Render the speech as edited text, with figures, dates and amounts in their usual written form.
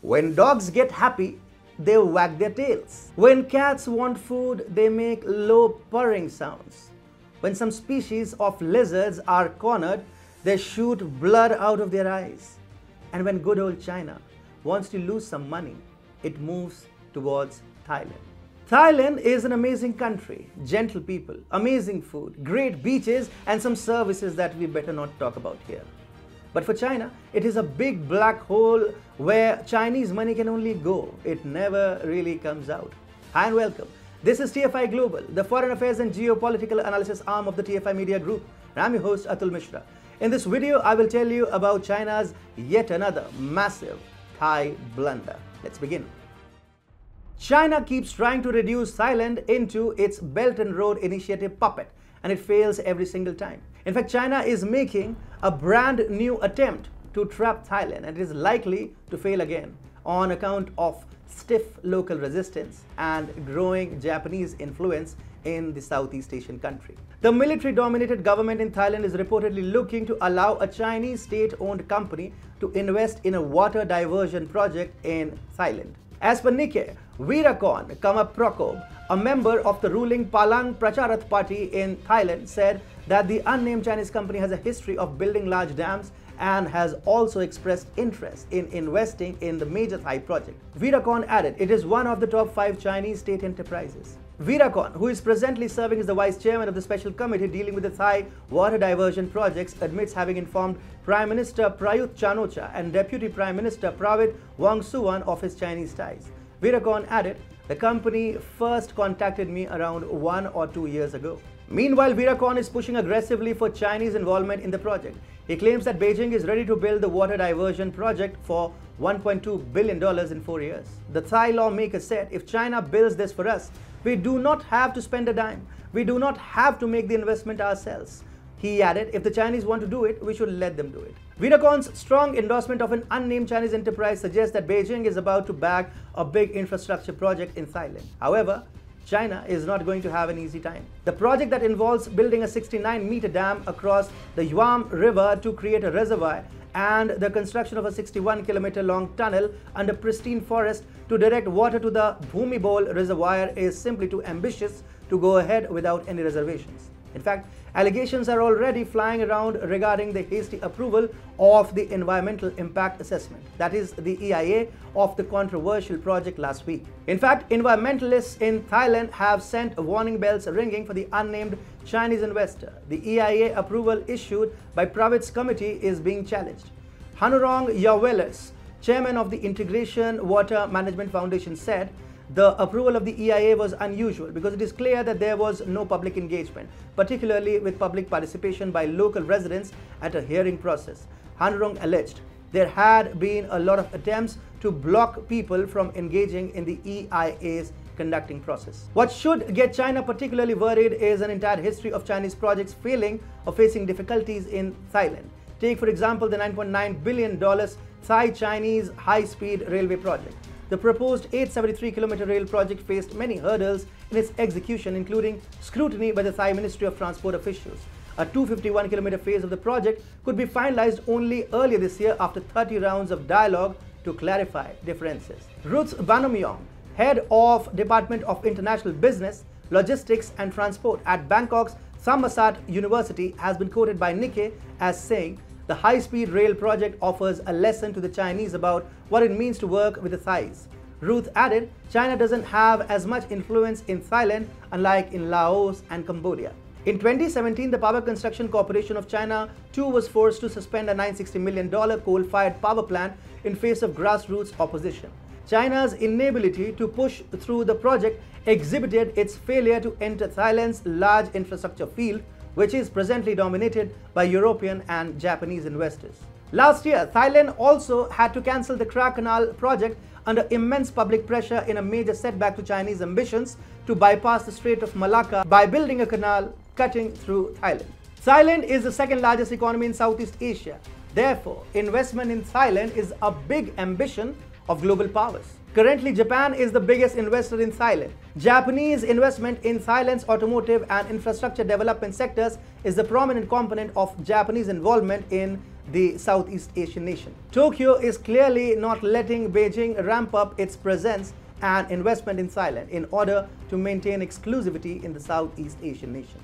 When dogs get happy, they wag their tails. When cats want food, they make low purring sounds. When some species of lizards are cornered, they shoot blood out of their eyes. And when good old China wants to lose some money, it moves towards Thailand. Thailand is an amazing country, gentle people, amazing food, great beaches, and some services that we better not talk about here. But for China, it is a big black hole where Chinese money can only go. It never really comes out. Hi and welcome. This is TFI Global, the foreign affairs and geopolitical analysis arm of the TFI Media Group. I'm your host Atul Mishra. In this video, I will tell you about China's yet another massive Thai blunder. Let's begin. China keeps trying to reduce Thailand into its Belt and Road Initiative puppet, and it fails every single time. In fact, China is making a brand new attempt to trap Thailand, and it is likely to fail again on account of stiff local resistance and growing Japanese influence in the Southeast Asian country. The military-dominated government in Thailand is reportedly looking to allow a Chinese state-owned company to invest in a water diversion project in Thailand. As per Nikkei, Veerakorn Kamprakob, a member of the ruling Palang Pracharath Party in Thailand, said that the unnamed Chinese company has a history of building large dams and has also expressed interest in investing in the major Thai project. Veerakorn added it is one of the top 5 Chinese state enterprises. Veerakorn, who is presently serving as the vice chairman of the special committee dealing with the Thai water diversion projects, admits having informed Prime Minister Prayut Chan-o-cha and Deputy Prime Minister Prawit Wongsuwan of his Chinese ties. Veerakorn added, the company first contacted me around 1 or 2 years ago. Meanwhile, Veerakorn is pushing aggressively for Chinese involvement in the project. He claims that Beijing is ready to build the water diversion project for $1.2 billion in 4 years. The Thai lawmaker said, if China builds this for us, we do not have to spend a dime. We do not have to make the investment ourselves. He added, if the Chinese want to do it, we should let them do it. Veerakorn's strong endorsement of an unnamed Chinese enterprise suggests that Beijing is about to back a big infrastructure project in Thailand. However, China is not going to have an easy time. The project that involves building a 69-meter dam across the Yuam River to create a reservoir and the construction of a 61-kilometer-long tunnel under pristine forest to direct water to the Bhumibol reservoir is simply too ambitious to go ahead without any reservations. In fact, allegations are already flying around regarding the hasty approval of the environmental impact assessment, that is the EIA, of the controversial project last week. In fact, environmentalists in Thailand have sent warning bells ringing for the unnamed Chinese investor. The EIA approval issued by Prawit's committee is being challenged. Hanurong Yawelas, chairman of the Integration Water Management Foundation, said the approval of the EIA was unusual because it is clear that there was no public engagement, particularly with public participation by local residents at a hearing process. Hanurong alleged there had been a lot of attempts to block people from engaging in the EIA's conducting process. What should get China particularly worried is an entire history of Chinese projects failing or facing difficulties in Thailand. Take, for example, the $9.9 billion Thai-Chinese high-speed railway project. The proposed 873-kilometer rail project faced many hurdles in its execution, including scrutiny by the Thai Ministry of Transport officials. A 251-kilometer phase of the project could be finalized only earlier this year after 30 rounds of dialogue to clarify differences. Ruth Banomyong, head of Department of International Business, Logistics and Transport at Bangkok's Thammasat University, has been quoted by Nikkei as saying, the high-speed rail project offers a lesson to the Chinese about what it means to work with the Thais. Ruth added, China doesn't have as much influence in Thailand, unlike in Laos and Cambodia. In 2017, the Power Construction Corporation of China too was forced to suspend a $960 million coal-fired power plant in face of grassroots opposition. China's inability to push through the project exhibited its failure to enter Thailand's large infrastructure field, which is presently dominated by European and Japanese investors. Last year, Thailand also had to cancel the Kra Canal project under immense public pressure in a major setback to Chinese ambitions to bypass the Strait of Malacca by building a canal cutting through Thailand. Thailand is the second largest economy in Southeast Asia. Therefore, investment in Thailand is a big ambition of global powers. Currently, Japan is the biggest investor in Thailand. Japanese investment in Thailand's automotive and infrastructure development sectors is the prominent component of Japanese involvement in the Southeast Asian nation. Tokyo is clearly not letting Beijing ramp up its presence and investment in Thailand in order to maintain exclusivity in the Southeast Asian nation.